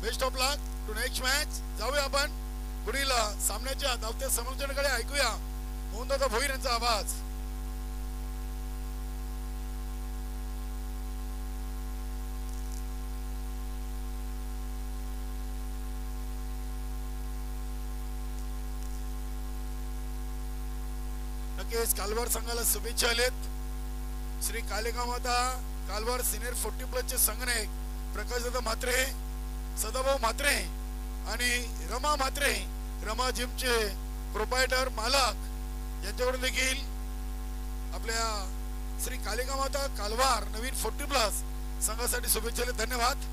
Best of luck to next match. जाऊया आपण पुढील सामन्याच्या धावत्या समर्थनाकडे. ऐकूया मोहनदादा भोईर यांचा आवाज. नक्कीच कालवार संघाला शुभेच्छा आलेत. श्री कालिका माता कालवार सिनियर 40+ चे संघनायक प्रकाशदादा म्हात्रे, सदाभाऊ म्हात्रे आणि रमा म्हात्रे, रमा जिमचे प्रोप्रायटर मालक यांच्याकडून देखील आपल्या श्री कालिका माता कालवार नवीन 40+ संघासाठी शुभेच्छा. धन्यवाद.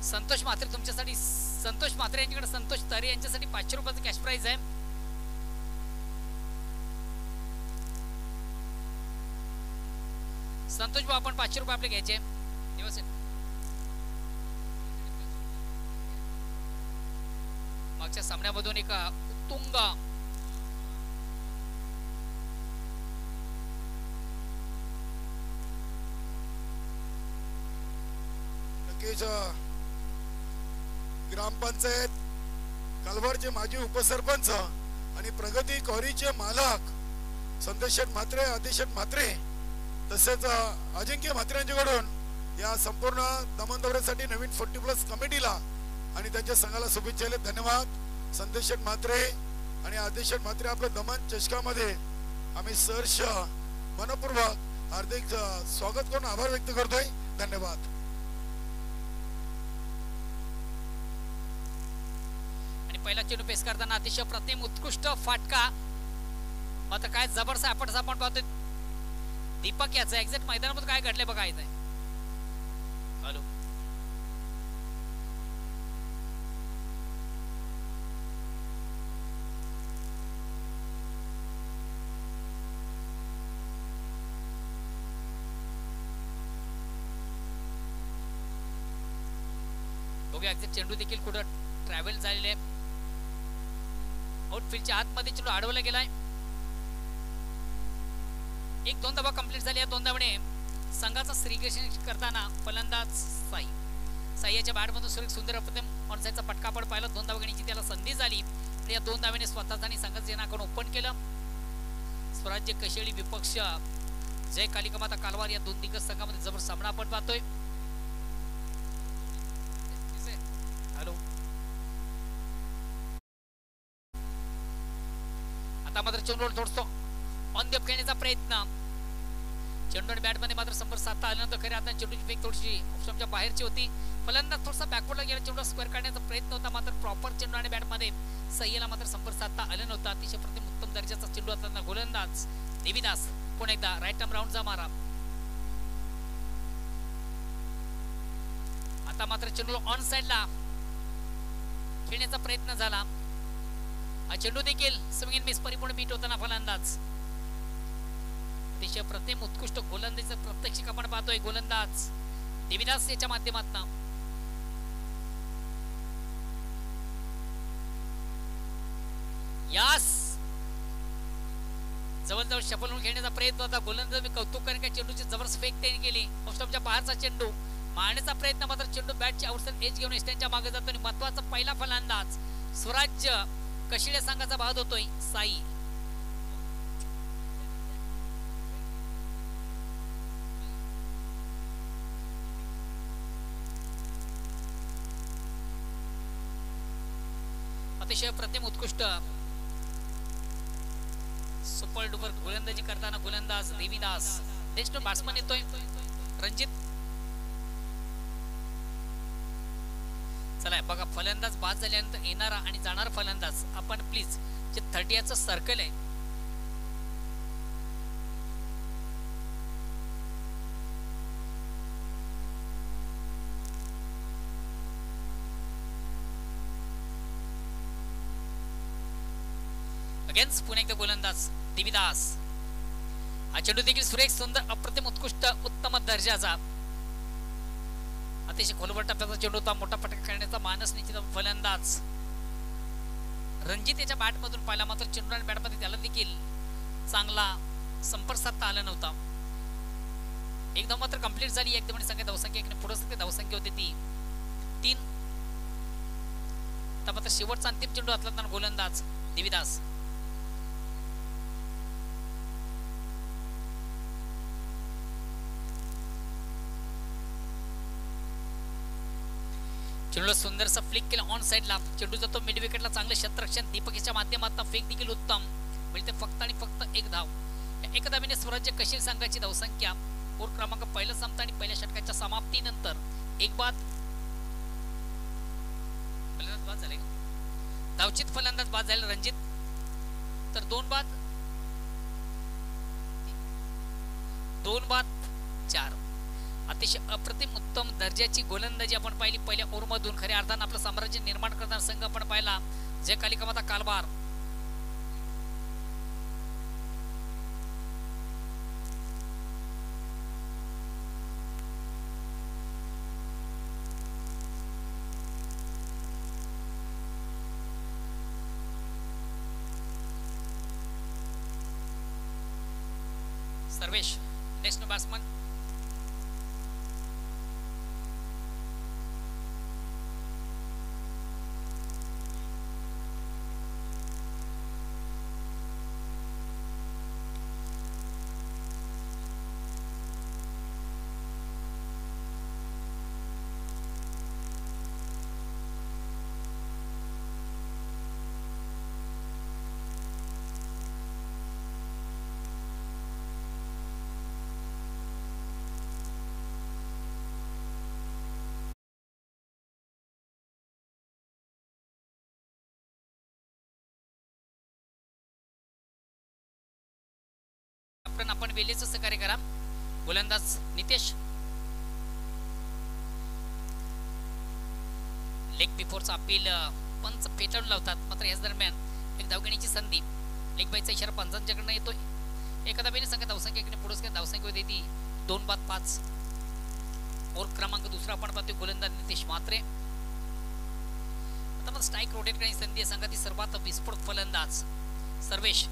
संतोष म्हात्रे तुमच्यासाठी, संतोष म्हात्रे यांच्याकडे संतोष तरे यांच्यासाठी 500 रुपयाचं कॅश प्राइज आहे. संतोष भाऊ आपण 500 रुपये आपले घ्यायचे. मागच्या सामन्यामधून एक उत्तुंग ग्रामपंचायत कालवारचे माजी उपसरपंच आणि प्रगती कॉरीचे मालक संदेश म्हात्रे, आदेश म्हात्रे तसेच अजिंक्य म्हात्रे यांच्याकडून या संपूर्ण दमन दौऱ्यासाठी नवीन 40+ कमिटीला आणि त्यांच्या संघाला शुभेच्छा. धन्यवाद संदेश म्हात्रे आणि आदेश म्हात्रे. आपल्या दमन चषकामध्ये आम्ही सहर्ष मनपूर्वक हार्दिक स्वागत करून आभार व्यक्त करतोय. धन्यवाद. पहिला चेंडू पेस करताना अतिशय प्रतिम उत्कृष्ट फाटका, मात्र काय जबरदस्त आपण पाहतोय दीपक याचा एक्झॅक्ट मैदानामध्ये काय घडले बघा इथे. हॅलो बघूया एक्झॅक्ट चेंडू देखील कुठं ट्रॅव्हल झालेले आहे. आउटफील्डच्या आतमध्ये चेंडू अडवला गेलाय. 1-2 धावा कंप्लीट झाली. या 2 धावाने संघाचा श्रीकृष्ण करताना फलंदाज साईच्या बॅटमधून सुंदर ऑनसाईडचा फटका पण पाहिला. 2 धावा घेण्याची त्याला संधी झाली. या 2 धावाने स्वतःचा आणि संघाचं नाकावून ओपन केलं. स्वराज्य कशेळी विपक्ष जय कालिका माता कालवार या 2 दिग्गज संघामध्ये जबर सामना आपण पाहतोय. हॅलो आता मात्र चेंडूवर थोडसं ऑन द खेळण्याचा प्रयत्न. चेंडू आणि बॅटमध्ये मात्र संपर्क साधता आल्यानंतर खऱ्या आता चेंडूची फेक थोडीशी ऑप्शनच्या बाहेरची होती. फलंदाज थोडासा बॅकवर्डला गेला. चेंडू स्क्वेअर काढण्याचा प्रयत्न होता, मात्र प्रॉपर चेंडू आणि बॅटमध्ये सह्याला मात्र संपर्क साधता आला नव्हता. अतिशय प्रतिम उत्तम दर्जाचा चेंडू असताना गोलंदाज देवीदास पुन्हा एकदा राईट आर्म राऊंडचा मारा. आता मात्र चेंडू ऑन साइडला खेळण्याचा प्रयत्न झाला. हा चेंडू देखील स्विंग मिस परिपूर्ण बीट होताना फलंदाज अतिशय प्रतिम उत्कृष्ट गोलंदाजीचा प्रत्यक्षिक आपण पाहतोय. गोलंदाज देवीदास याच्या माध्यमातून यास जवळजवळ शफल होऊन खेळण्याचा प्रयत्न होता. गोलंदाज मी कौतुक करेन का चेंडूची जबरदस्त फेक त्यांनी केली. ऑफस्टॉपच्या बाहेरचा चेंडू मारण्याचा प्रयत्न, मात्र चेंडू बॅटची आउटसाइड एज घेऊन स्टँडच्या मागे जातो आणि महत्वाचा पहिला फलंदाज स्वराज्य कशिळे संघाचा बाद होतोय साई. अतिशय प्रतिम उत्कृष्ट सुपर डुपर गोलंदाजी करताना गोलंदाज देवीदास. नेक्स्ट बॅट्समन येतोय रणजित. चला बघा फलंदाज बाद झाल्यानंतर येणारा आणि जाणारा फलंदाज आपण प्लीज जे 30चं सर्कल आहे अगेन्स्ट पुन्हा एकदा गोलंदाज देवीदास. हा चेंडू देखील सुरेख सुंदर अप्रतिम उत्कृष्ट उत्तम दर्जाचा अतिशय खोलवर टप्प्याचा चेंडू होता. मोठा फटका करण्याचा मानस निश्चित फलंदाज रणजित याच्या बॅट मधून पाहिला, मात्र चेंडू आणि बॅट मध्ये त्याला देखील चांगला संपर्क साधता आला नव्हता. एकदम मात्र कंप्लीट झाली. एकदम संख्या धावसंख्या पुढे सगळी धावसंख्या होती ती 3. तर मात्र शेवटचा अंतिम चेंडू हातला गोलंदाज देवीदास. चेंडूला सुंदरसा फ्लिक केला ऑन साइडला. चेंडू जातो मिड विकेटला. चांगले क्षेत्ररक्षण दीपकच्या माध्यमातून फेक देखील उत्तम मिळते. फक्त आणि फक्त एक धाव. एक धावीने स्वराज्य कशील संघाची धावसंख्या ओव्हर क्रमांक पहिला संपता आणि पहिल्या षटकाच्या समाप्तीनंतर एक बाद झाले. धावचित फलंदाज बाद झाले रणजित, तर 2 बाद 4. अतिशय अप्रतिम उत्तम दर्जाची गोलंदाजी आपण पाहिली पहिल्या ओव्हर मधून. खऱ्या अर्थानं आपलं साम्राज्य निर्माण करणारा संघ आपण पाहिला. जे कालिकामाता कारभार सर्वेश नेक्स्ट बॅट्समन. आपण वेळेचं सहकार्य करा. गोलंदाज नितेश. लेग बिफोरचा अपील पंच फेटाळून लावतात. मात्र याच दरम्यान एक धावघेण्याची संधी. लेग बायचा इशारा पंचांच्याकडनं येतोय. एका धावेने संख्या धावसंख्या पुढे धावसंख्या होती ती 2 बाद 5. ओव्हर क्रमांक दुसरा आपण पाहतोय गोलंदाज नितेश म्हात्रे. आता स्ट्राईक रोटेट करण्याची संधी आहे संघातील सर्वात विस्फोट फलंदाज सर्वेश.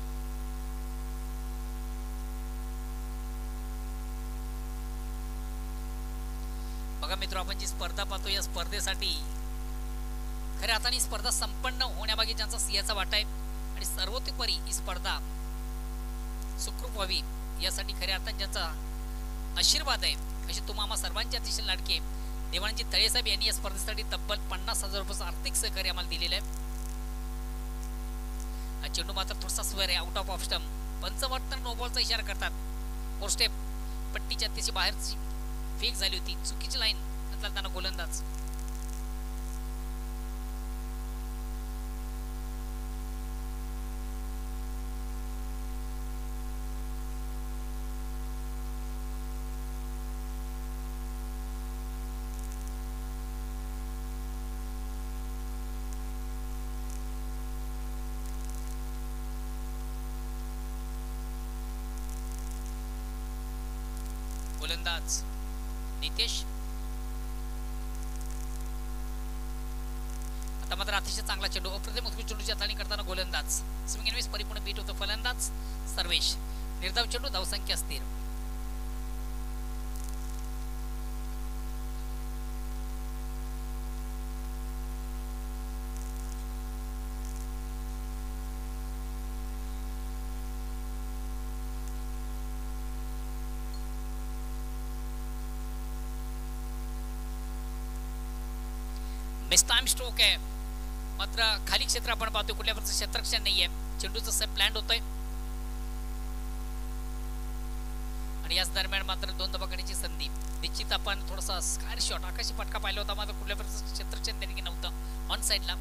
बघा मित्र, आपण जी स्पर्धा पाहतो या स्पर्धेसाठी खऱ्या अर्थाने स्पर्धा संपन्न होण्यामागे ज्यांचा सिंहाचा वाटा आहे आणि सर्वतोपरी ही स्पर्धा सुखरूप व्हावी यासाठी खऱ्या अर्थाने ज्यांचा आशीर्वाद आहे असे तुम्हा सर्वांचे अतिशय लाडके देवानजी तळेसाहेब यांनी या स्पर्धेसाठी तब्बल 50,000 रुपयाचं आर्थिक सहकार्य आम्हाला दिलेलं आहे. हा चेंडू मात्र थोडासा स्वर आहे आउट ऑफ स्टंप. पंच वाटतं नो बॉलचा इशारा करतात. फोर स्टेप पट्टीच्या त्याची बाहेरची फेक झाली होती. चुकीची लाईन नंतर त्यांना गोलंदाज. गोलंदाज नितेश. आता मात्र अतिशय चांगला चेंडू अप्रतिम उत्कृष्ट चेंडूची हाताळणी करताना गोलंदाज. स्विंग एंड मिस परिपूर्ण बीट होतं फलंदाज सर्वेश. निर्धाव चेंडू धावसंख्या स्थिर. मिस टाइम स्ट्रोक आहे मात्र खाली क्षेत्र आपण पाहतो कुठल्या प्रकारचं क्षेत्ररक्षण नाहीये. चेंडूचं सेट प्लॅन होतोय आणि याच दरम्यान मात्र 2 धावा करण्याची संधी. निश्चित आपण थोडासा स्कायर शॉट आकाशी फटका पाहिला होता मात्र कुठल्या प्रकारचं क्षेत्ररक्षण त्यांनी नव्हतं. ऑन साइडला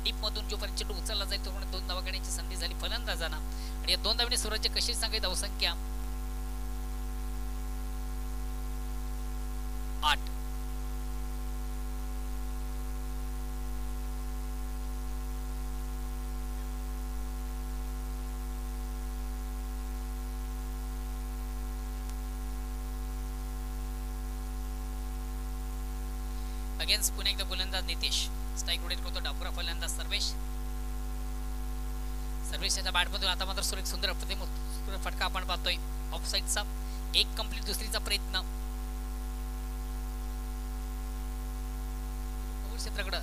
डीप मधून जोपर्यंत चेंडू उचलला जाईल तोपर्यंत 2 धावा करण्याची संधी झाली फलंदाजांना आणि या 2 धावांनी स्वराज्य कशी सांगायची धावसंख्या 8. अगेन्स्ट पुन्हा एकदा गोलंदाज नितेश. स्ट्राईक रोटेट करतो डापुरा फलंदाज सर्वेश. सर्वेशच्या बॅटमधून आता मात्र सुरेख सुंदर अप्रतिम फटका आपण पाहतोय ऑफ साईडचा. एक कंप्लीट दुसरीचा प्रयत्न क्षेत्राकडे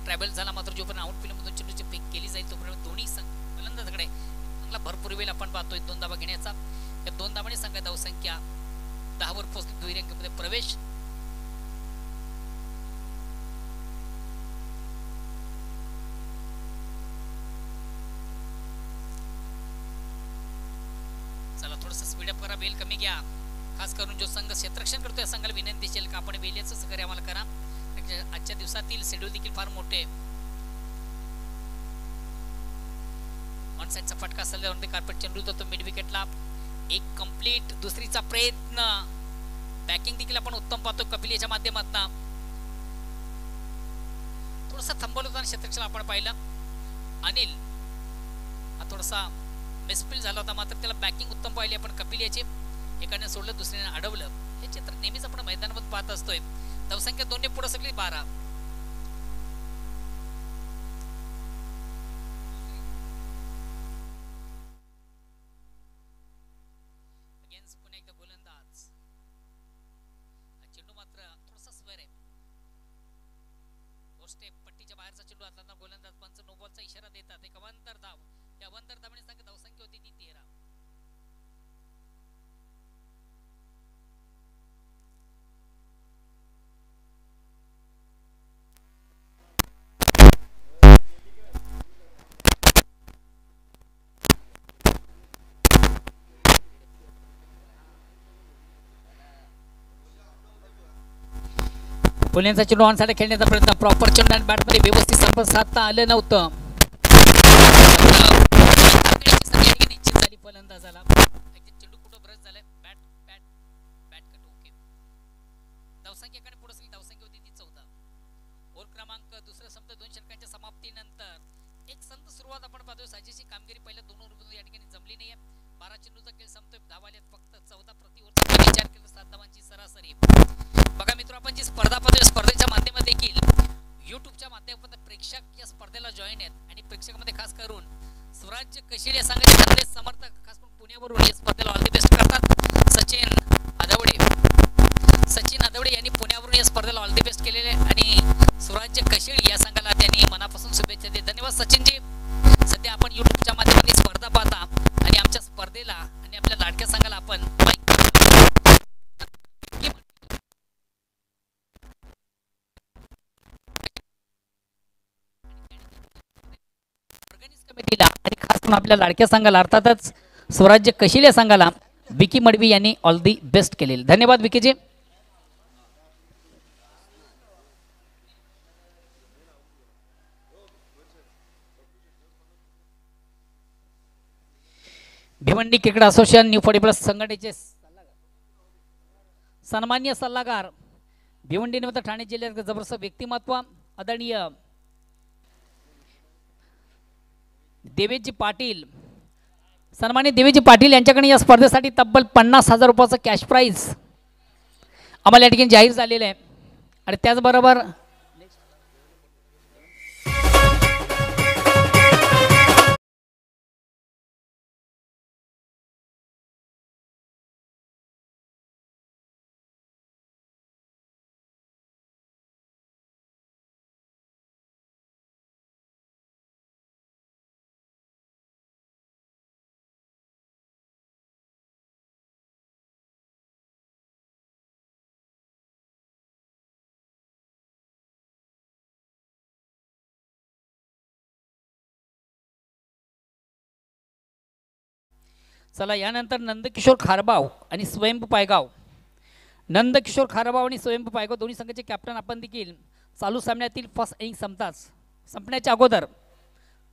ट्रॅव्हल झाला मात्र जोपर्यंत आउट फिल्ममधून चेंडूची पिक केली जाईल तोपर्यंत दोन्ही फलंदाजाकडे चांगला भरपूर वेळ आपण पाहतोय 2 धावा घेण्याचा. या 2 धावांनी संघ धावसंख्या 10 वर पोहोचली. दुहेरी अंकामध्ये प्रवेश. चला थोडस स्पीडअप करा, बेल कमी घ्या. खास करून जो संघ क्षेत्ररक्षण करतोय संघाला विनंती असेल का आपण बेल्याचं सहकार्य आम्हाला करा. आजच्या दिवसातील शेड्यूल देखील फार मोठे. ऑन साइडचा फटका सल्ल्यावरती कार्पेट चेंडू तो मिड विकेटला. एक कंप्लीट दुसरीचा प्रयत्न. बॅकिंग देखील आपण उत्तम पाहतो कपिलेच्या माध्यमातून. थोडासा थांबवलं होता क्षेत्ररक्षण आपण पाहिलं. अनिल हा थोडासा मिसफील झाला होता मात्र त्याला बॅकिंग उत्तम पाहिली आपण कपिलेची. एकाने सोडलं दुसऱ्याने अडवलं. हे चित्र नेहमीच आपण मैदानामध्ये पाहत असतोय. धावसंख्या 2 ने पुढे सगळी 12. अगेन्स्ट पुन्हा एकदा गोलंदाज. चेंडू मात्र थोडासा स्वर आहे. पट्टीच्या बाहेरचा चेंडू आता गोलंदाज पंच नो बॉलचा इशारा देतात. एक अवांतर धाव. या अवांतर धावाने संघ धावसंख्या होती ती 13. पुण्याचा चेंडू ऑन साइड खेळण्याचा प्रयत्न. प्रॉपर चेंडू आणि बॅटमध्ये व्यवस्थित संपर्क साधता आलं नव्हतं. फलंदाजाला चेंडू कुठं ब्रश झालाय. Bat bat bat cut. Okay. धावसंख्या कडे पुढे सगळी धावसंख्या होती ती 14. ओव्हर क्रमांक दुसरा संपत 2 षटकांच्या समाप्तीनंतर एक संत सुरुवात आपण पाहतोय. साजेशी कामगिरी पहिल्या 2 ओव्हरमध्ये या ठिकाणी जमली नाहीये. 12 चेंडूचा खेळ संपतोय. धावा आल्यात फक्त 14 प्रति ओव्हर. विचार केला 7 धावांची सरासरी. बघा मित्र, आपण जी स्पर्धा पाहतोय स्पर्धेच्या माध्यमात देखील युट्यूबच्या माध्यमातून प्रेक्षक या स्पर्धेला जॉईन आहेत आणि प्रेक्षकांमध्ये खास करून स्वराज्य कशील या संघाचे सगळे समर्थक खास करून पुण्यावरून या स्पर्धेला ऑल द बेस्ट करतात. सचिन अदवडे यांनी पुण्यावरून या स्पर्धेला ऑल द बेस्ट केलेले आणि स्वराज्य कशील या संघाला त्यांनी मनापासून शुभेच्छा दिल्या. धन्यवाद सचिनजी. सध्या आपण युट्यूबच्या माध्यमातून स्पर्धा पाहता आणि आमच्या स्पर्धेला आणि आपल्या लाडक्या संघाला आपण कमिटीला आणि खास करून आपल्या लाडक्या संघाला अर्थातच स्वराज्य कशील या संघाला विकी मडवी यांनी ऑल दी बेस्ट केलेले. धन्यवाद विकीजी. Bhiwandi cricket association new 40 plus संघटनेचे सन्माननीय सल्लागार भिवंडी नंतर ठाणे जिल्ह्यात जबरदस्त व्यक्तिमत्व आदरणीय देवेजी पाटील, सन्मानित देवेजी पाटील यांच्याकडे या स्पर्धेसाठी तब्बल 50,000 रुपयाचं कॅश प्राइज आम्हाला या ठिकाणी जाहीर झालेलं आहे. आणि त्याचबरोबर चला यानंतर नंदकिशोर खारबाव आणि स्वयंभू पायगाव, नंदकिशोर खारबाव आणि स्वयंभू पायगाव दोन्ही संघाचे कॅप्टन आपण देखील चालू सामन्यातील फर्स्ट इनिंग संपण्याच्या अगोदर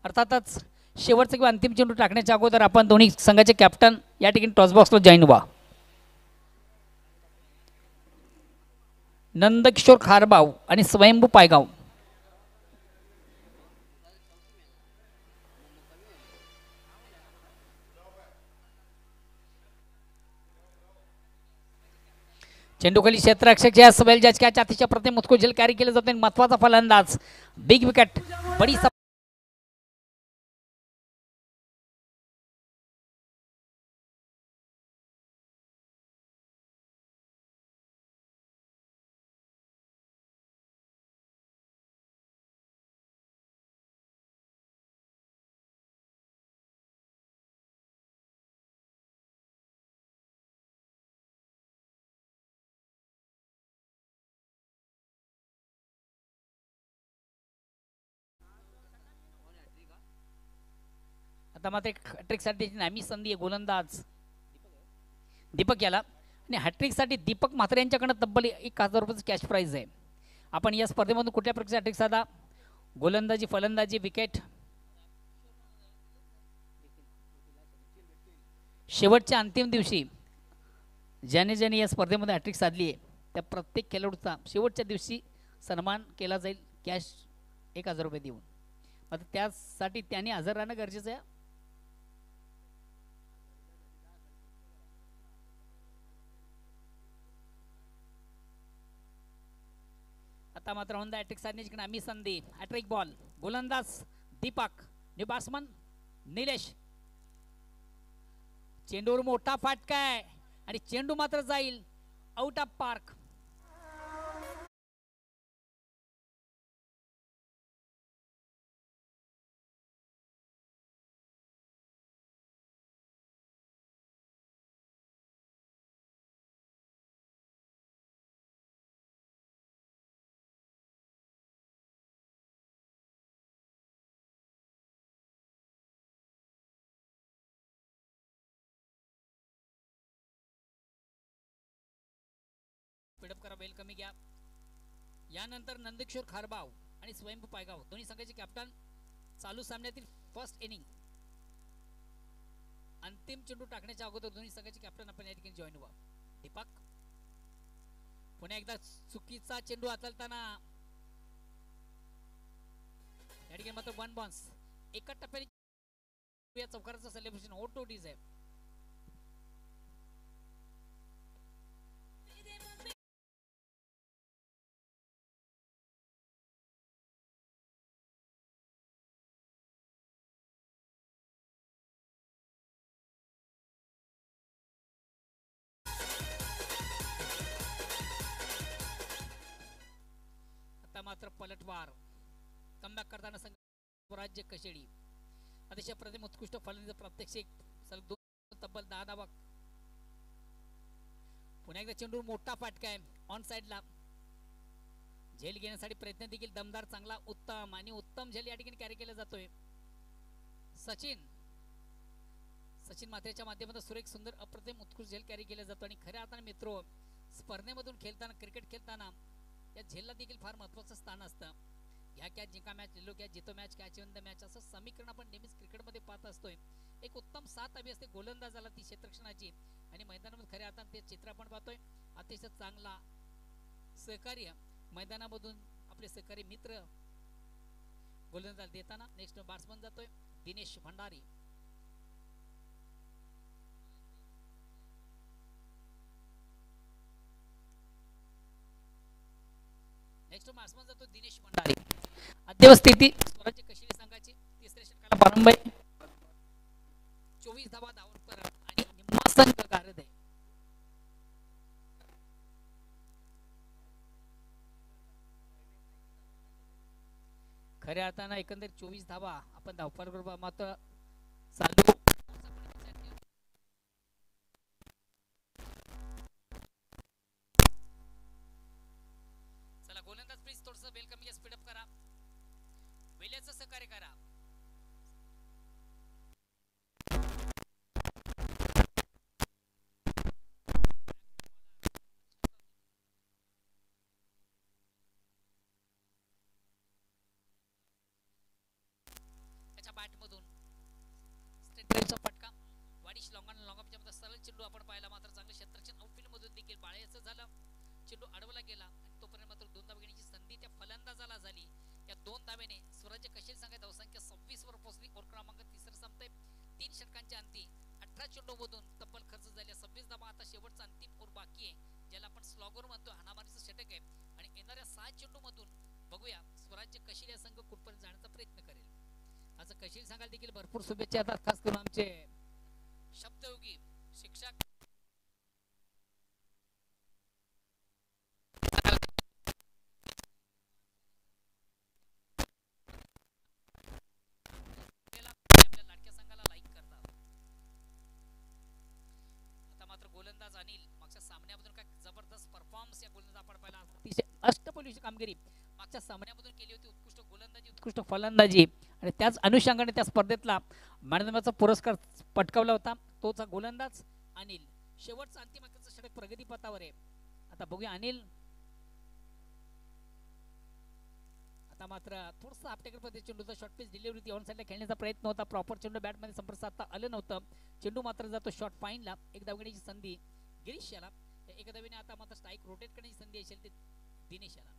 अर्थातच शेवटचा किंवा अंतिम चेंडू टाकण्याच्या अगोदर आपण दोन्ही संघाचे कॅप्टन या ठिकाणी टॉस बॉक्सला जॉईन व्हा. नंदकिशोर खारबाव आणि स्वयंभू पायगाव. चेंडूखाली क्षेत्ररक्षक जे सवेल जज कॅच अतिशय प्रतिम उत्कृष्ट झेल कॅरी केलं जाते. महत्वाचा फलंदाज बिग विकेट बडी आता मात्र एक हॅट्रिकसाठी नामी संधी आहे. गोलंदाज दीपक याला आणि हॅट्रिकसाठी दीपक म्हात्रे यांच्याकडनं तब्बल 1,000 रुपयाचं कॅश प्राईज आहे. आपण या स्पर्धेमधून कुठल्या प्रकारचे हॅट्रिक साधा गोलंदाजी फलंदाजी विकेट शेवटच्या अंतिम दिवशी ज्याने ज्याने या स्पर्धेमध्ये हॅट्रिक साधली आहे त्या प्रत्येक खेळाडूचा शेवटच्या दिवशी सन्मान केला जाईल कॅश 1,000 रुपये देऊन. आता त्यासाठी त्याने हजर राहणं गरजेचं आहे. आता मात्र होंदा हॅट्रिक साधण्याची आम्ही संधी. हॅट्रिक बॉल गोलंदाज दीपक न्यू बॅट्समन निलेश. चेंडूवर मोठा फाटका आहे आणि चेंडू मात्र जाईल आउट ऑफ पार्क. स्पीडअप करा बैल कमी घ्या. यानंतर नंदकिशोर खारबाव आणि स्वयंभू पायगाव दोन्ही संघाचे कॅप्टन चालू सामन्यातील फर्स्ट इनिंग अंतिम चेंडू टाकण्याच्या अगोदर दोन्ही संघाचे कॅप्टन आपण या ठिकाणी जॉईन व्हा. दीपक पुन्हा एकदा चुकीचा चेंडू हाताळताना या ठिकाणी मात्र 1 बॉन्स. एका टप्प्याने या चौकाराचं सेलिब्रेशन ओटोडीज आहे. मात्र पलटवार कमबॅक करताना संघ राज्य कशेडी अतिशय प्रतिम उत्कृष्ट फलंदाज प्रात्यक्षिक सलग 2 तब्बल 10 धावा. पुन्हा एकदा चेंडू मोठा फाटका आहे ऑन साइडला. झेल घेण्यासाठी प्रयत्न देखील दमदार चांगला उत्तम आणि उत्तम झेल या ठिकाणी कॅरी केला जातोय. सचिन मात्रेच्या माध्यमातून सुरेख सुंदर अप्रतिम उत्कृष्ट झेल कॅरी केला जातो. आणि खऱ्या अर्थाने मित्रो स्पर्धेमधून खेळताना क्रिकेट खेळताना या झेलला देखील फार महत्त्वाचं स्थान असतं. ह्या कॅच जिंका मॅच लिलो कॅच जितो match catch in the match असं समीकरण आपण नेहमीच क्रिकेटमध्ये पाहत असतोय. एक उत्तम साथ हवी असते गोलंदाजाला ती क्षेत्ररक्षणाची आणि मैदानामध्ये खऱ्या अर्थाने ते चित्र आपण पाहतोय. अतिशय चांगला सहकार्य मैदानामधून आपले सहकारी मित्र गोलंदाज देताना. नेक्स्ट बॅट्समन जातोय दिनेश भंडारी. नेक्स्ट बॅट्समन जातो दिनेश भंडारी. अद्ययावत स्थिती स्वराज्य कशेडी संघाची तिसऱ्या षटकाला प्रारंभ आहे. 24 धावा धावांवर परत आणि निम्मा संघ गारद आहे. खऱ्या अर्थानं एकंदरीत 24 धावा आपण धावफलक करू मात्र चालू गोलंदाज प्लीज थोडंसं बेल कमी स्पीडअप करा. वेल्याचं सहकार्य करा. त्याच्या बॅटमधून स्ट्रेट ड्राईव्हचा फटका वाडीश लॉंगॉनच्या मध्ये सरळ चेंडू आपण पाहिला. मात्र चांगलं क्षेत्ररक्षण आउटफील्ड मधून देखील बाळ्याचं झालं. चेंडू अडवला गेला आणि तोपर्यंत मात्र 2 धावा घेण्याची संधी त्या फलंदाजाला झाली. या 2 धावेने स्वराज्य कशेडी संघाची धावसंख्या 26 वर पोहोचली. ओव्हर क्रमांक 3 संपतोय. 3 षटकांच्या अंती 18 चेंडूमधून तब्बल खर्च झाले 26 धावा. आता शेवटचा अंतिम ओव्हर बाकी आहे. ज्याला आपण स्लॉगर म्हणतो हाणामारीचं षटक आहे आणि येणाऱ्या 6 चेंडू मधून बघूया स्वराज्य कशील या संघ कुठपर्यंत जाण्याचा प्रयत्न करेल. आज कशील संघाला देखील भरपूर शुभेच्छा येतात, खास करून आमचे शब्दयोगी शिक्षक आपल्या लाडक्या संघाला लाईक करतात. आता मात्र गोलंदाज अनिल मागच्या सामन्यामधून काय जबरदस्त परफॉर्मन्स या गोलंदाज आपण पाहिला, अतिशय अष्टपैलूची कामगिरी मागच्या सामन्यामधून केली होती. उत्कृष्ट गोलंदाजी, उत्कृष्ट फलंदाजी आणि त्याच अनुषंगाने त्या स्पर्धेतला मॅन ऑफ द मॅचचा पुरस्कार पटकावला होता. तोच गोलंदाज अनिल. शेवटचा अंतिम अंकाचं षटक प्रगतीपथावर आहे. आता बघूया अनिल. आता मात्र थोडंसं आपटेकर पद्धतीने चेंडूचा शॉर्ट पिच डिलिव्हरी होती, ऑन साईडला खेळण्याचा प्रयत्न होता, प्रॉपर चेंडू बॅटमध्ये संपर्क साधता आलं नव्हतं. चेंडू मात्र जातो शॉर्ट पाईनला. एक धाव घेण्याची संधी गिरीश याला, एका धावेने आता मात्र स्ट्राईक रोटेट करण्याची संधी असेल ते दिनेश याला.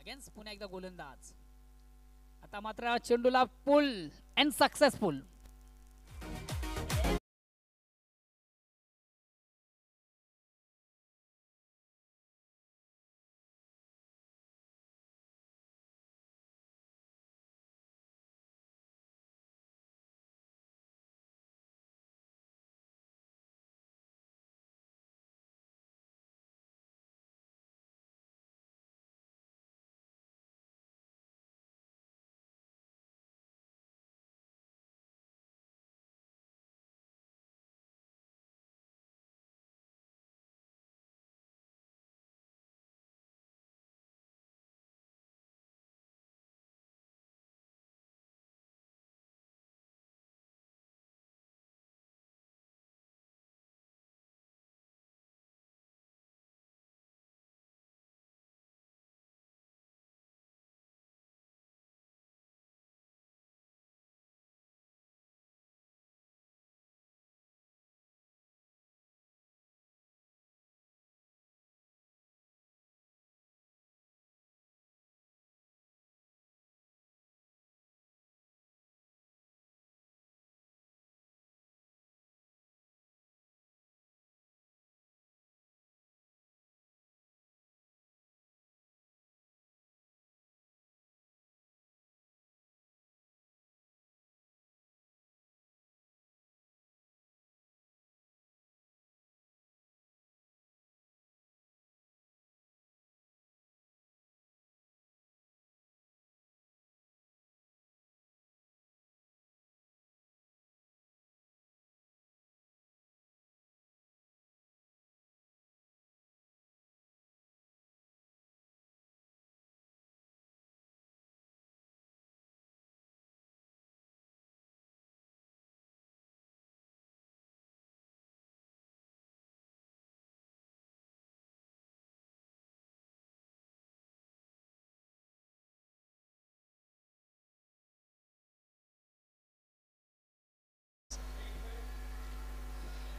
अगेन्स्ट पुन्हा एकदा गोलंदाज. आता मात्र चेंडूला पुल अँड सक्सेसफुल.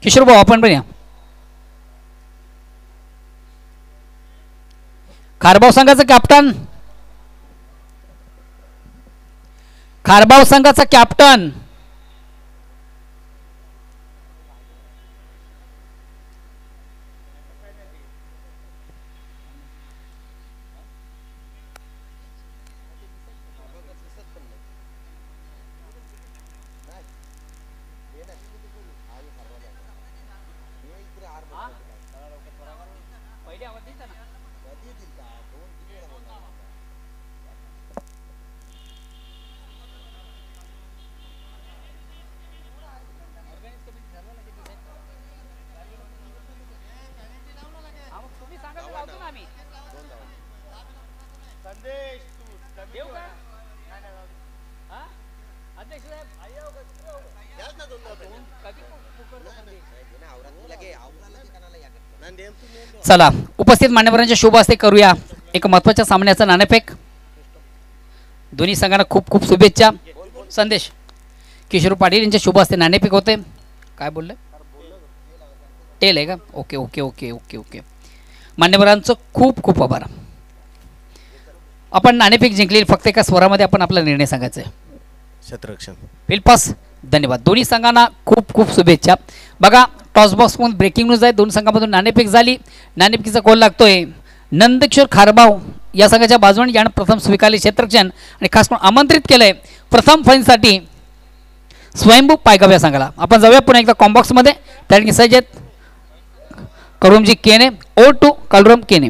किशोर भाऊ आपण पण या. खारबाव संघाचा कॅप्टन, खारबाव संघाचा कॅप्टन चला उपस्थित मान्यवरांच्या शुभ हस्ते करूया एक महत्त्वाच्या सामन्याचा नाणेफेक. दोन्ही संघांना खूप खूप शुभेच्छा. संदेश किशोर पाटील यांच्या शुभ हस्ते नाणेफेक होते. काय बोलले? टेल आहे का? Okay okay okay okay okay. मान्यवरांचं खूप खूप आभार. आपण नाणेफेक जिंकली, फक्त एका स्वरामध्ये आपण आपला निर्णय सांगायचा आहे. क्षेत्ररक्षण. वेलपास. धन्यवाद. दोन्ही संघांना खूप खूप शुभेच्छा. बघा टॉस बॉक्समधून ब्रेकिंग न्यूज आहे. दोन्ही संघांमधून नाणेफेक झाली. नाणेफेकीचा गोल लागतोय नंदकिशोर खारबाव या संघाच्या बाजूने यानं प्रथम स्वीकारले क्षेत्ररक्षण आणि खास करून आमंत्रित केलंय प्रथम फाईनसाठी स्वयंभू पायगाव या संघाला. आपण जाऊया पुन्हा एकदा कॉम्बॉक्समध्ये. त्या ठिकाणी सज्ज आहेत करुमजी केने ओ टू कलरम केने.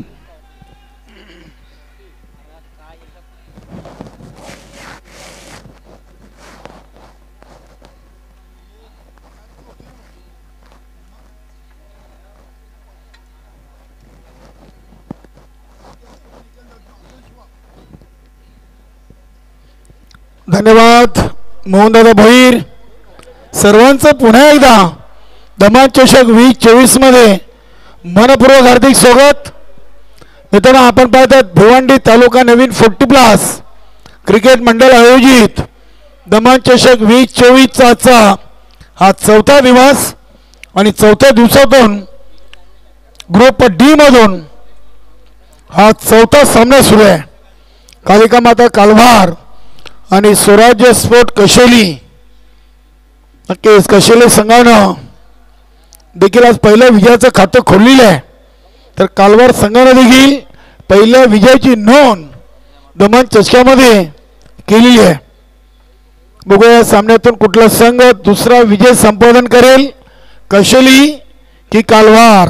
धन्यवाद मोहनदादा भोईर. सर्वांचं पुन्हा एकदा दमान चषक 2024 मध्ये मनपूर्वक हार्दिक स्वागत. मित्रांनो, आपण पाहतात भिवंडी तालुका नवीन 40+ क्रिकेट मंडळ आयोजित दमान चषक 2024 चा हा चौथा दिवस आणि चौथ्या दिवसातून ग्रुप डी मधून हा चौथा सामना सुरू आहे. कालिका माता कालभार आणि स्वराज्य स्पोर्ट कशेली. नक्कीच कशेली संघानं देखील आज पहिल्या विजयाचं खातं खोललेलं आहे. तर कालवार संघानं देखील पहिल्या विजयाची नोंद दमन चषकामध्ये केलेली आहे. बघूया या सामन्यातून कुठला संघ दुसरा विजय संपादन करेल, कशेली की कालवार.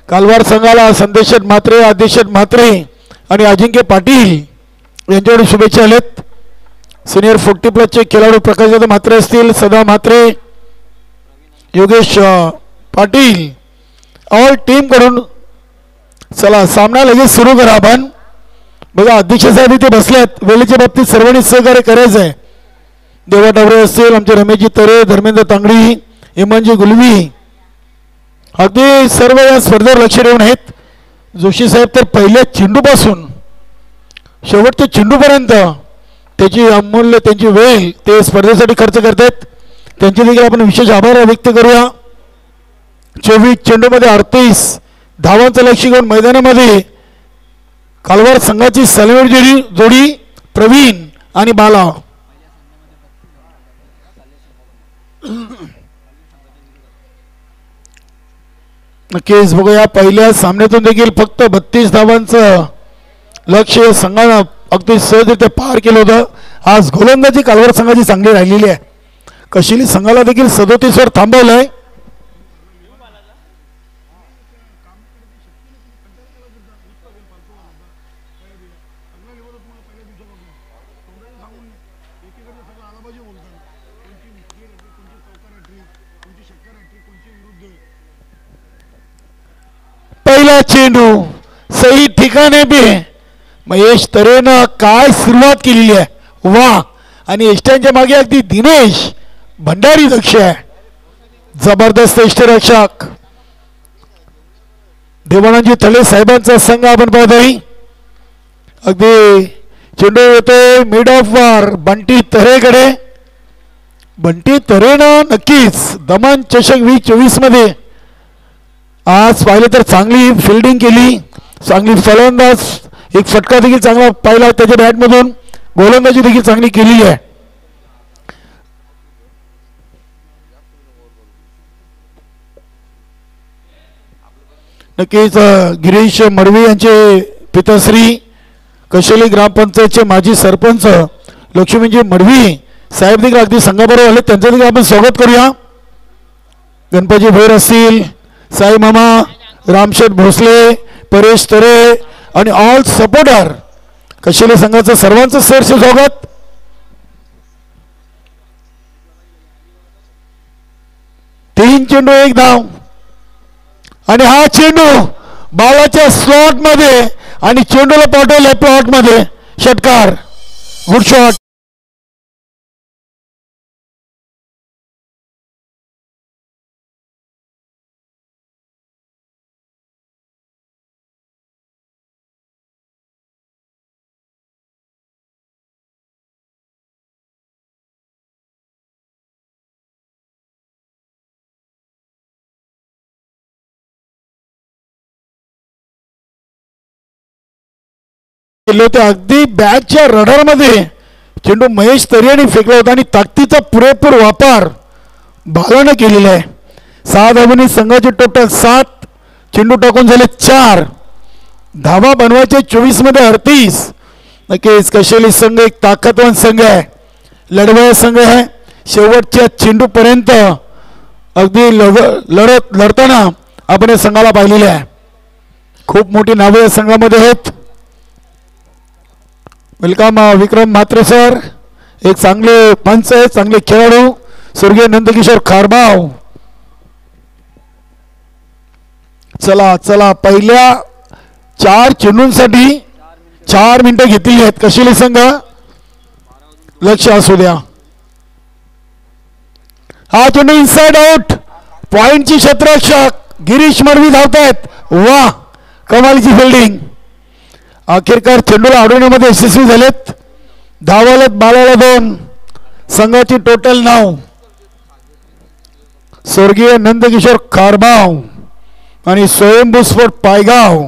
कालवार संघाला संदेशट म्हात्रे, आदेशट म्हात्रे आणि अजिंक्य पाटील यांच्याकडे शुभेच्छा आलेत. सिनियर 40+ खेळाडू प्रकाशदादा म्हात्रे असतील, सदा म्हात्रे, योगेश पाटील ऑल टीम कडून. चला सामना लगेच सुरू करा. आपण बघा अध्यक्ष साहेब इथे बसलेत. वेळेच्या बाबतीत सर्वांनी सहकार्य करायचं आहे. देवा डावरे असतील, आमचे रमेशजी तरे, धर्मेंद्र तांगडी, हेमंतजी गुलवी, अगदी सर्व या स्पर्धेवर लक्ष देऊन आहेत. जोशी साहेब तर पहिल्या चेंडूपासून शेवटच्या चेंडूपर्यंत त्याची अमूल्य त्यांची वेळ ते स्पर्धेसाठी खर्च करतात. त्यांचे देखील आपण विशेष आभार व्यक्त करूया. 24 चेंडूमध्ये 38 धावांचं लक्ष घेऊन मैदानामध्ये कालवार संघाची सलवेर जोडी प्रवीण आणि बाला. नक्कीच बघूया पहिल्या सामन्यातून देखील फक्त 32 धावांचं लक्ष संघानं अगदी सहजरित्या पार केलं होतं. आज गोलंदाजी कालवार संघाची चांगली राहिलेली आहे. कशिली संघाला देखील 37 वर थांबवलंय. पहिला चेंडू सही ठिकाणे पे महेश तरेनं काय सुरुवात केलेली आहे. वा. आणि यष्टांच्या मागे अगदी दिनेश भंडारी दक्ष आहे. जबरदस्त यष्टरक्षक देवानंदजी थले साहेबांचा संघ आपण पाहतोय. अगदी चेंडू येतोय मिड ऑफ वर बंटी तरेकडे. बंटी तरेनं नक्कीच दमन चषक 2024 मध्ये आज पाहिलं तर चांगली फिल्डिंग केली, चांगली फलंदाज एक फटका देखील चांगला पाहिला त्याच्या बॅटमधून. गोलंदाजी देखील चांगली केलेली आहे. नक्कीच गिरीश मडवी यांचे पिताश्री कशेली ग्रामपंचायतचे माजी सरपंच लक्ष्मीजी मडवी साहेब देखील अगदी संघाबरोबर आले. त्यांचं देखील आपण स्वागत करूया. गणपती भैर असतील, साई मामा, रामशेठ भोसले, परेश तरे आणि ऑल सपोर्टर कशेली संघाचं सर्वांचं सहर्ष स्वागत. तीन चेंडू एक धाव आणि हा चेंडू बालाच्या स्लॉट मध्ये आणि चेंडूला पाठवले प्लॉट मध्ये. षटकार, गुड शॉट. ते अगदी बॅटच्या रडारमध्ये चेंडू महेश तरियाने फेकला होता आणि ताकदीचा पुरेपूर वापर भालानं केलेला आहे. 6 धावांनी संघाचे टोटल 7, चेंडू टाकून झाले 4, धावा बनवायचे 24 मध्ये 38. नक्कीच कशेली संघ एक ताकदवान संघ आहे, लढवया संघ आहे. शेवटच्या चेंडूपर्यंत अगदी लढताना आपण या संघाला पाहिलेले आहे. खूप मोठी नावे या संघामध्ये आहेत. वेलकम विक्रम म्हात्रे सर, एक चांगले पंच आहेत, चांगले खेळाडू स्वर्गीय नंदकिशोर खारबाव. चला चला, पहिल्या 4 चेंडूंसाठी 4 मिनिटं घेतली आहेत. कशेली संघ लक्ष असू द्या. हा चेंडू इनसाइड आउट, पॉइंटची क्षेत्ररक्षक गिरीश मरवी धावतायत. वा, कमालीची फिल्डिंग. अखेरकार चेंडूला अडवण्यामध्ये यशस्वी झालेत. धावालेत 12-2. संघाची टोटल 9. स्वर्गीय नंदकिशोर खारबाव आणि स्वयंभू स्पोर्ट पायगाव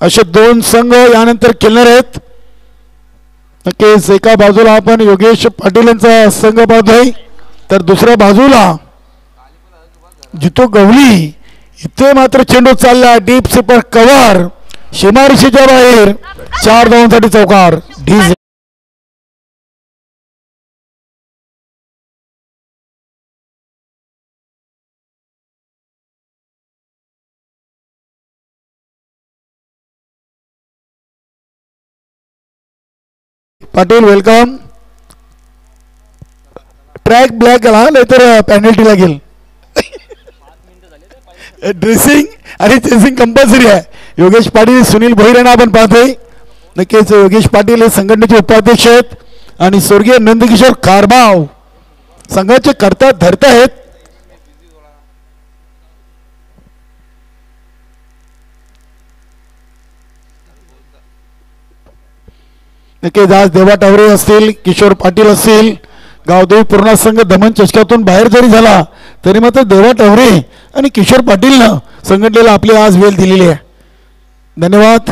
असे 2 संघ यानंतर खेळणार आहेत. नक्कीच एका बाजूला आपण योगेश पाटील यांचा संघ पाहतोय, तर दुसऱ्या बाजूला जितू गवली. इथे मात्र चेंडू चालला डीप सुपर कव्हर, सीमारेषेच्या बाहेर. 4 धावांसाठी चौकार. ढीज पाटील वेलकम. ट्रॅक ब्लॅक आला नाहीतर पेनल्टी लागेल. ड्रेसिंग आणि चेसिंग कंपल्सरी आहे. योगेश पाटील, सुनील भोईर यांना आपण पाहतोय. नक्कीच योगेश पाटील हे संघटनेचे उपाध्यक्ष आहेत आणि स्वर्गीय नंदकिशोर खारबाव संघाचे कर्ता धरता आहेत. नक्कीच आज देवा टावरे असतील, किशोर पाटील असतील, गावदेवी पूर्णा संघ दमन चषकातून बाहेर जरी झाला तरी मात्र देवा टावरे आणि किशोर पाटीलनं संघटनेला आपली आज वेळ दिलेली आहे. धन्यवाद.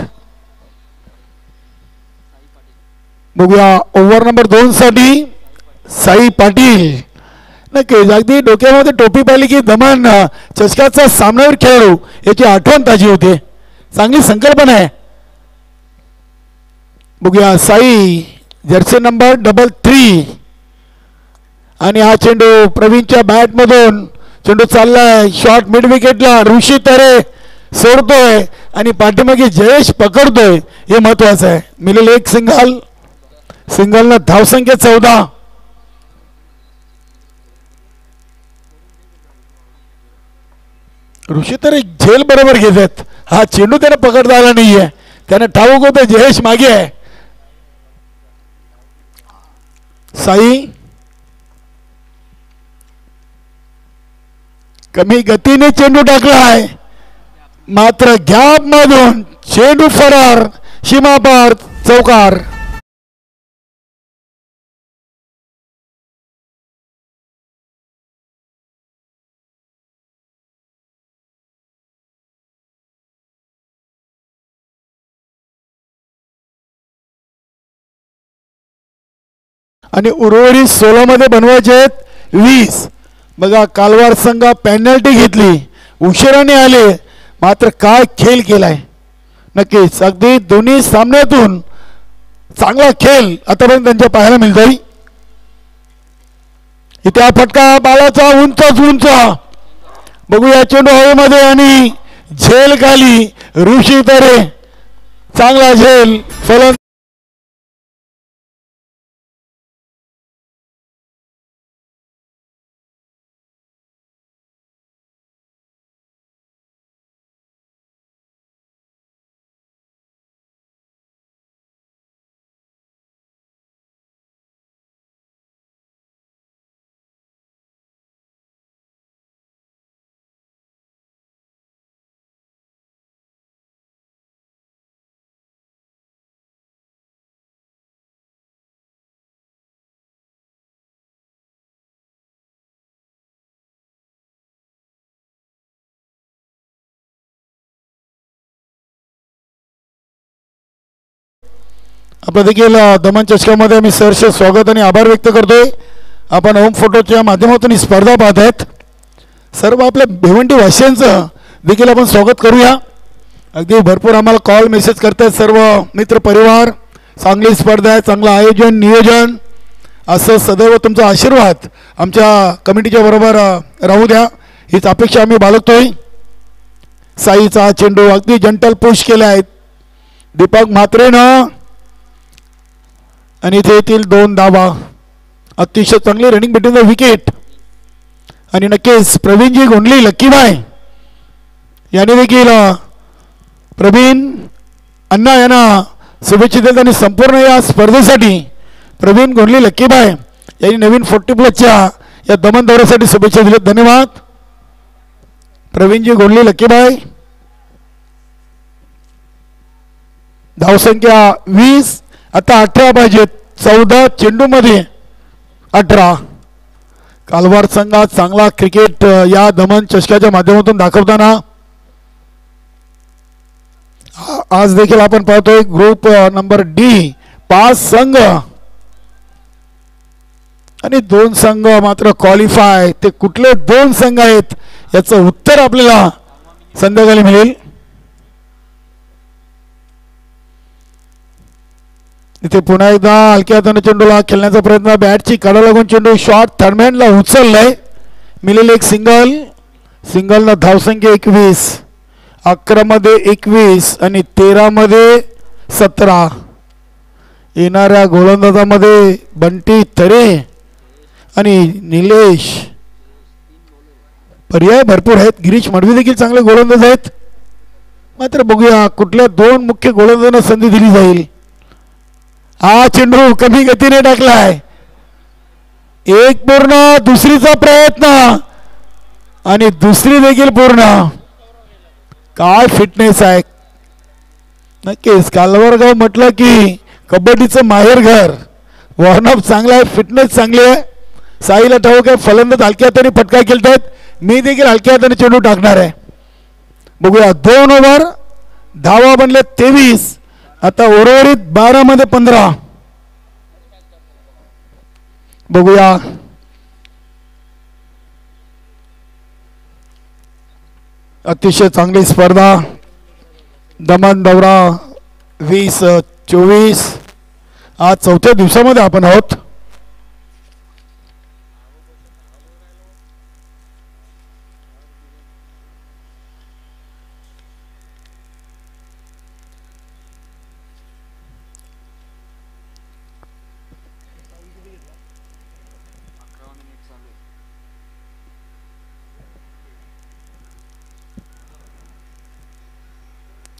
बघूया ओव्हर नंबर 2 साठी साई पाटील. नक्कीच अगदी डोक्यामध्ये टोपी पाहिली की दमन चषकाचा सामनावीर खेळाडू याची आठवण ताजी होते. चांगली संकल्पना आहे. बघूया साई, जर्सी नंबर 33 आणि हा चेंडू प्रवीणच्या बॅट मधून चेंडू चाललाय शॉर्ट मिड विकेटला. ऋषी तरे सोडतोय आणि पाठीमागे जयेश पकडतोय, हे महत्वाचं आहे. मिळेल एक सिंगल. सिंगलनं धावसंख्या 14. ऋषी तरे झेल बरोबर घेतात. हा चेंडू त्याने पकडता आला नाहीये, त्याने ठाऊक होतं जयेश मागे आहे. साई कमी गतीने चेंडू टाकलाय, मात्र गॅप मधून चेंडू फरार, सीमापार चौकार. आणि उर्वरित 16 मध्ये बनवायचे आहेत 20. बघा कालवार संघ पेनल्टी घेतली, उशिराने आले, मात्र काय खेळ केलाय. नक्कीच अगदी दोन्ही सामन्यातून चांगला खेळ आतापर्यंत त्यांच्या पाहायला मिळतोय. इथे हा फटका बालाचा उंचच उंच. बघूया चेंडू हवेमध्ये आणि झेल खाली. ऋषी तरे चांगला झेल. फलंदाज आपलं देखील दमन चषकामध्ये आम्ही सहर्ष स्वागत आणि आभार व्यक्त करतोय. आपण होम फोटोच्या माध्यमातून ही स्पर्धा पाहत आहेत. सर्व आपल्या भिवंडी वासियांचं देखील आपण स्वागत करूया. अगदी भरपूर आम्हाला कॉल मेसेज करतात सर्व मित्र परिवार. चांगली स्पर्धा आहे, चांगलं आयोजन नियोजन, असं सदैव तुमचा आशीर्वाद आमच्या कमिटीच्या बरोबर राहू द्या हीच अपेक्षा आम्ही बाळगतोय. साईचा चेंडू अगदी जंटल पुश केले आहेत दीपक म्हात्रेनं आणि इथे येथील 2 धावा. अतिशय चांगली रनिंग बिटवीन द विकेट आणि नक्कीच प्रवीणजी गोंडली लक्कीबाई याने देखील प्रवीण अण्णा यांना शुभेच्छा देत आणि संपूर्ण या स्पर्धेसाठी प्रवीण गोंडली लक्कीबाई यांनी नवीन 40+ या दमन दौऱ्यासाठी शुभेच्छा दिल्यात. धन्यवाद प्रवीणजी गोंडली लक्कीबाई. धावसंख्या 20. आता 18 पाहिजेत. 14 चेंडूमध्ये 18. कालवार संघात चांगला क्रिकेट या दमन चषकाच्या माध्यमातून दाखवताना आज देखील आपण पाहतोय ग्रुप नंबर डी 5 संघ आणि 2 संघ मात्र क्वालिफाय. ते कुठले 2 संघ आहेत याचं उत्तर आपल्याला संध्याकाळी मिळेल. इथे पुन्हा एकदा हलक्या हाताने चेंडूला खेळण्याचा प्रयत्न. बॅटची कडा लागून चेंडू शॉट थर्डमॅनला उचललाय. मिळेल एक सिंगल. धावसंख्या 21. 11 मध्ये 21 आणि 13 मध्ये 17. येणाऱ्या गोलंदाजामध्ये बंटी तरे आणि निलेश. पर्याय भरपूर आहेत. गिरीश मडवी देखील चांगले गोलंदाज आहेत. मात्र बघूया कुठल्या 2 मुख्य गोलंदाजांना संधी दिली जाईल. हा चेंडू कमी गतीने टाकलाय. एक पूर्ण, दुसरीचा प्रयत्न आणि दुसरी देखील पूर्ण. काय फिटनेस आहे. नक्कीच कालवरगाव म्हटलं की कबड्डीचं माहेरघर. वॉर्नअप चांगला आहे, फिटनेस चांगली आहे. साईला ठाऊक आहे फलंदाज हलक्या हाताने फटका खेळतायत. मी देखील हलक्या हाताने चेंडू टाकणार आहे. बघूया 2 ओव्हर. धावा बनले 23. आता उर्वरित 12 मध्ये 15. बघूया अतिशय चांगली स्पर्धा. दमन दौरा 2024 आज 4थ्या दिवसामध्ये आपण आहोत.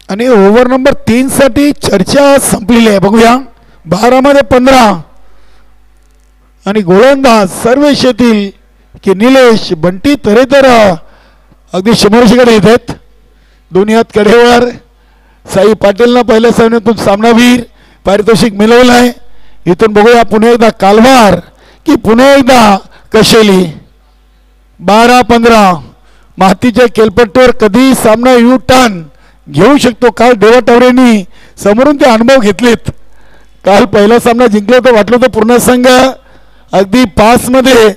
आणि ओव्हर नंबर 3 साठी चर्चा संपलेली आहे. बघूया 12 मध्ये 15 आणि गोलंदाज सर्वेश येथील की निलेश बंटी तरे तर अगदी 100कडे येत आहेत. दोन्ही हात कडेवर. साई पाटीलनं पहिल्या सामन्यातून सामनावीर पारितोषिक मिळवलं आहे. इथून बघूया पुन्हा एकदा कालवार की पुन्हा एकदा कशेली. 12-15 मातीच्या केलपट्टीवर कधी सामना यू टर्न घेऊ शकतो. काल देवा टावरेंनी समोरून ते अनुभव घेतलेत. काल पहिला सामना जिंकला तर वाटलं होतं पूर्ण संघ अगदी 5 मध्ये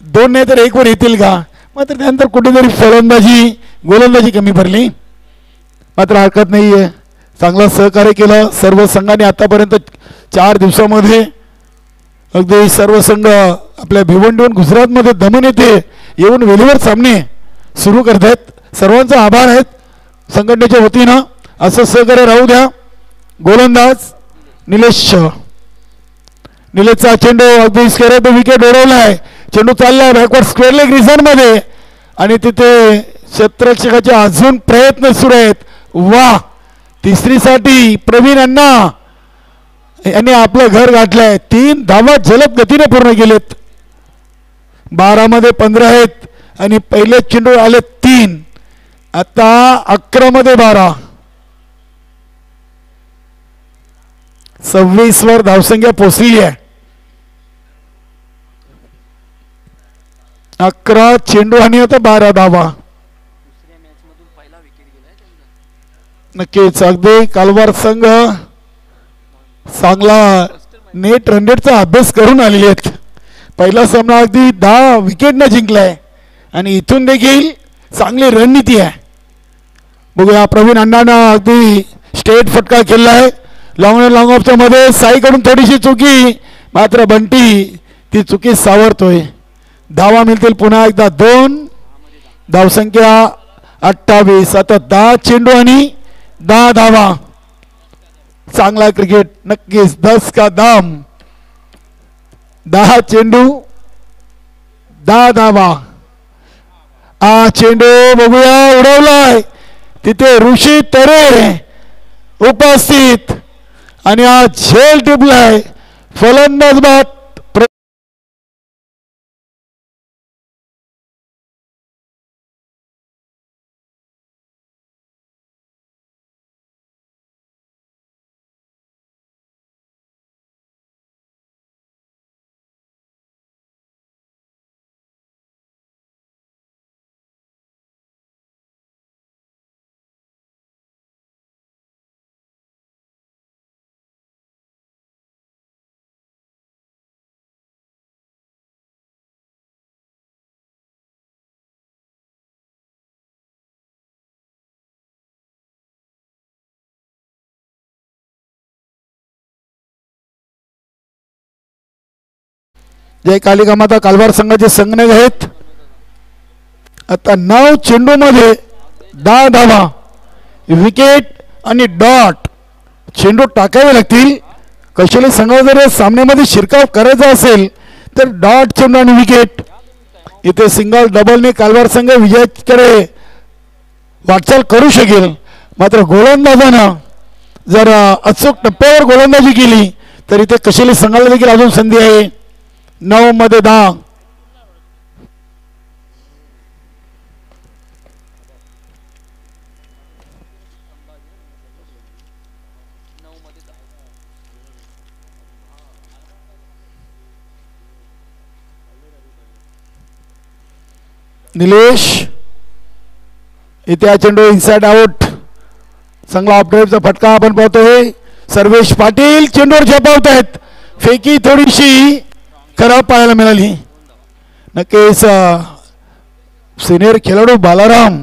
2 नाही तर 1 वर येतील का. मात्र त्यानंतर कुठेतरी गोलंदाजी कमी पडली. मात्र हरकत नाही आहे. चांगलं सहकार्य केलं सर्व संघाने आतापर्यंत 4 दिवसामध्ये. अगदी सर्व संघ आपल्या भिवंडीहून गुजरातमध्ये दमन येथे येऊन वेळेवर सामने सुरू करत आहेत. सर्वांचा आभार आहेत संघटनेच्या वतीनं. असं सहकार्य राहू द्या. गोलंदाज निलेशचा चेंडू अगदी स्क्वेअर विकेट उडवलाय. चेंडू चाललाय बॅकवर्ड स्क्वेअर लेग रिझनमध्ये आणि तिथे क्षेत्ररक्षकाचे अजून प्रयत्न सुरू आहेत. वा. तिसरीसाठी प्रवीण अण्णा यांनी आपलं घर गाठलंय. 3 धावा जलद गतीने पूर्ण केलेत. 12 मध्ये 15 आहेत आणि पहिले चेंडू आले 3. आता 11 मध्ये 12. 26 वर धावसंख्या पोहोचली आहे. 11 चेंडू आणि आता 12 धावा. नक्कीच अगदी कालवार संघ चांगला नेट रनरेटचा अभ्यास करून आलेले आहेत. पहिला सामना अगदी 10 विकेटनं जिंकलाय आणि इथून देखील चांगली रणनीती आहे. बघूया प्रवीण अण्णांना अगदी स्ट्रेट फटका केला आहे. लॉंग ऑफच्या मध्ये साईकडून थोडीशी चुकी, मात्र बंटी ती चुकी सावरतोय. धावा मिळतील पुन्हा एकदा 2. धावसंख्या 28. आता 10 चेंडू आणि 10 धावा. चांगला क्रिकेट नक्कीच. 10 का दाम. 10 चेंडू 10 धावा. चेंडू बघूया उडवलाय. तिथे ऋषी तरे उपस्थित आणि झेल टिपलाय. फलंदाज बाद. जय कालिका माता कालवार संघाचे संघटक आहेत. आता 9 चेंडू मध्ये 10 धावा. विकेट आणि डॉट चेंडू टाकावे लागतील. कौशल्य संघाला जर सामन्यामध्ये शिरकाव करायचा असेल तर डॉट चेंडू आणि विकेट. इथे सिंगल डबलने कालवार संघ विजयाकडे वाटचाल करू शकेल. मात्र गोलंदाजानं जर अचूक टप्प्यावर गोलंदाजी केली तर इथे कौशल्य संघाला देखील अजून संधी आहे. 9 मध्ये 10. निलेश इथे हा चेंडू इनसाइड आउट. चांगला ऑफड्राईव्हचा फटका आपण पाहतोय. सर्वेश पाटील चेंडूवर झेपावत आहेत. फेकी थोडीशी खराब पाहायला मिळाली. नक्कीच सिनियर खेळाडू बालाराम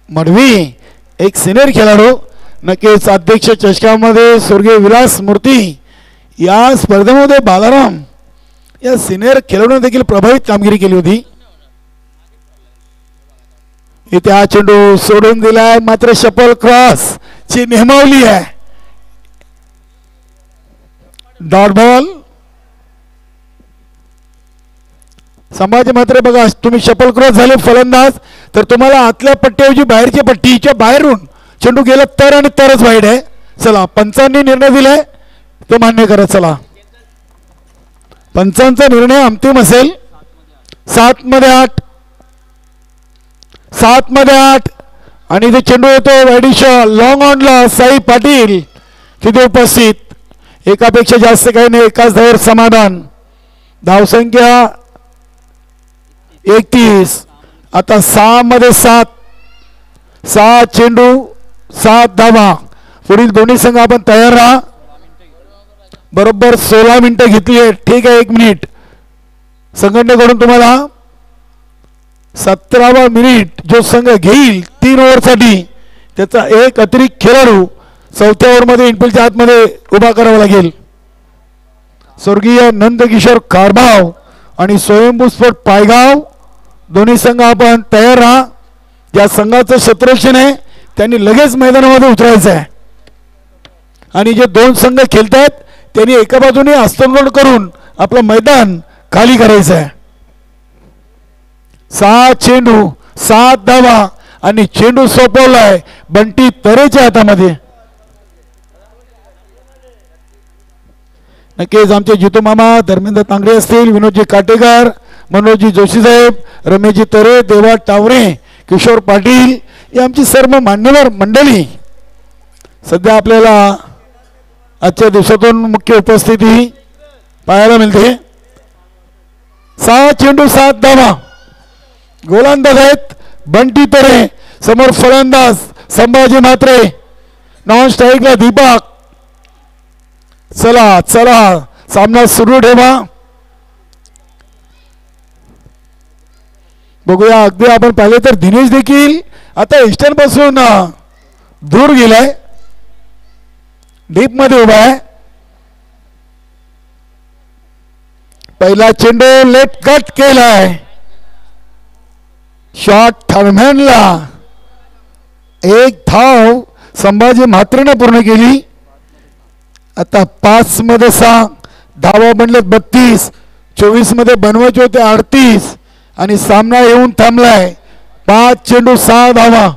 मडवी एक सिनियर खेळाडू. नक्कीच अध्यक्ष चषकामध्ये स्वर्गीय विलास मूर्ती या स्पर्धेमध्ये बालाराम या सिनियर खेळाडूने देखील प्रभावित कामगिरी केली होती. इथे हा चेंडू सोडून दिलाय. मात्र शपल क्रॉस ची नेमावली आहे. Dot ball. संभाजी मात्र बघा तुम्ही शपल क्रॉस झाले फलंदाज तर तुम्हाला आतल्या पट्टीऐवजी बाहेरची पट्टीच्या बाहेरून चेंडू गेला तर आणि तरच वाईट आहे. चला पंचांनी निर्णय दिलाय तो मान्य करा. चला पंचांचा निर्णय अंतिम असेल. 7 मध्ये 8. 7 मध्ये 8 आणि इथे चेंडू येतो वाईडिशा लॉंग ऑनला. साई पाटील तिथे उपस्थित. एकापेक्षा जास्त काही नाही. एकाच धावेवर समाधान. धावसंख्या 31. आता 6 मध्ये 7. 6 चेंडू 7 धावा. पुढील दोन्ही संघ आपण तयार राहा. बरोबर 16 मिनिटं घेतली आहे. ठीक आहे 1 मिनिट. संघटनेकडून तुम्हाला 17वा मिनिट जो संघ घेईल 3 ओव्हरसाठी त्याचा एक अतिरिक्त खेळाडू 4थ्या ओव्हरमध्ये इनफिल्डच्या आतमध्ये उभा करावा लागेल. स्वर्गीय नंदकिशोर कारभाव आणि स्वयंभू स्पोर्ट पायगाव दोन्ही संघ आपण तयार राहा. या संघाचं क्षेत्ररक्षण आहे त्यांनी लगेच मैदानामध्ये उतरायचं आहे आणि जे 2 संघ खेळतात त्यांनी एका बाजूने हस्तांतरण करून आपलं मैदान खाली करायचं आहे. 6 चेंडू 7 धावा आणि चेंडू सोपवलाय बंटी तरेच्या हातामध्ये. नक्कीच आमचे जितू मामा धर्मेंद्र तांगडे असतील, विनोदजी काटेकर, मनोजजी जोशी साहेब, रमेशजी तरे, देवा टावरे, किशोर पाटील ही आमची सर्व मान्यवर मंडळी सध्या आपल्याला आजच्या दिवसातून मुख्य उपस्थिती पाहायला मिळते. 6 चेंडू 7 धावा. गोलंदाज आहेत बंटी तरे. समोर फलंदाज संभाजी म्हात्रे, नॉन स्ट्राईकला दीपक. चला चला सामना सुरू ठेवा. बघूया अगदी आपण पाहिले तर दिनेश देखील आता इस्टर्न पासून दूर गेलाय, डीप मध्ये उभा आहे. पहिला चेंडू लेट कट केलाय, शॉट थर्मॅनला. एक धाव संभाजी म्हात्रेने पूर्ण केली. आता 5 मध्ये 6 धावा बनलेत 32, 24 मध्ये बनवायचे होते 38 आणि सामना येऊन थांबलाय. 5 चेंडू 6 धावा.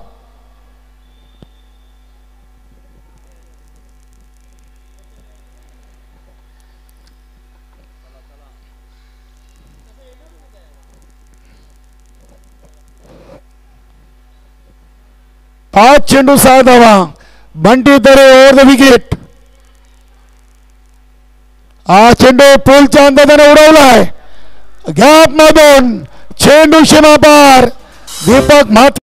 पाच चेंडू 6 धावा. बंटी तरे ओव्हर द विकेट. हा चेंडू पोलच्या अंदाजाने उडवलाय, गॅप मधून चेंडू सीमापार. दीपक म्हात्रे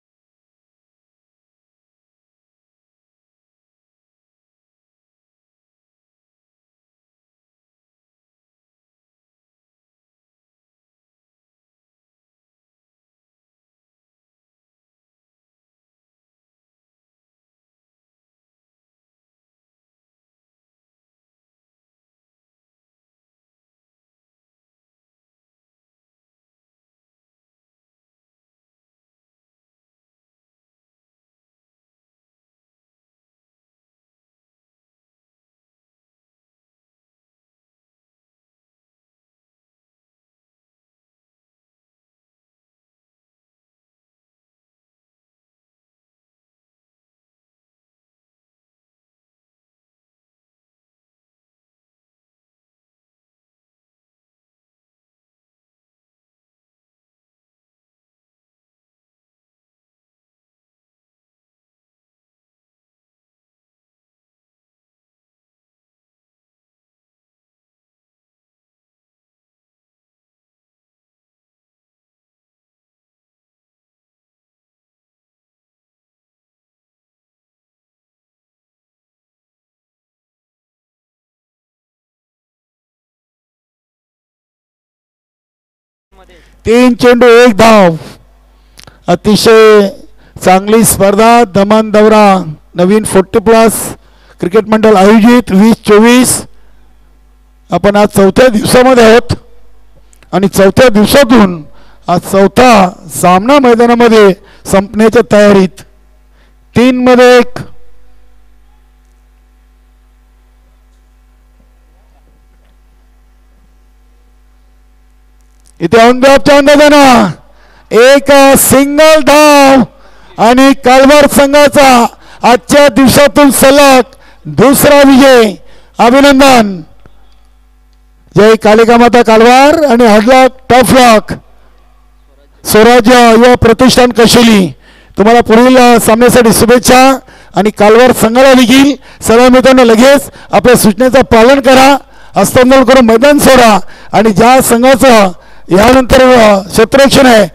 तीन चेंडू 1 धाव. अतिशय चांगली स्पर्धा दमन दौरा नवीन 40+ क्रिकेट मंडळ आयोजित 2024. आपण आज 4थ्या दिवसामध्ये आहोत आणि 4थ्या दिवसातून आज 4था सामना मैदानामध्ये संपण्याच्या तयारीत. 3 मध्ये 1. इथे ऑनबॅपच्या अंदाजानं एक सिंगल धाव आणि कालवार संघाचा आजच्या दिवसातून सलग 2रा विजय. अभिनंदन. जय कालिका माता कालवार आणि हार्डलॉक टफ लॉक स्वराज्य युवा प्रतिष्ठान कशेली. तुम्हाला पुढील सामन्यासाठी शुभेच्छा. आणि कालवार संघाला देखील सर्व मित्रांनो लगेच आपल्या सूचनेचं पालन करा, हस्तांतरण करून मैदान सोडा आणि ज्या संघाचं यानंतर क्षेत्ररक्षण आहे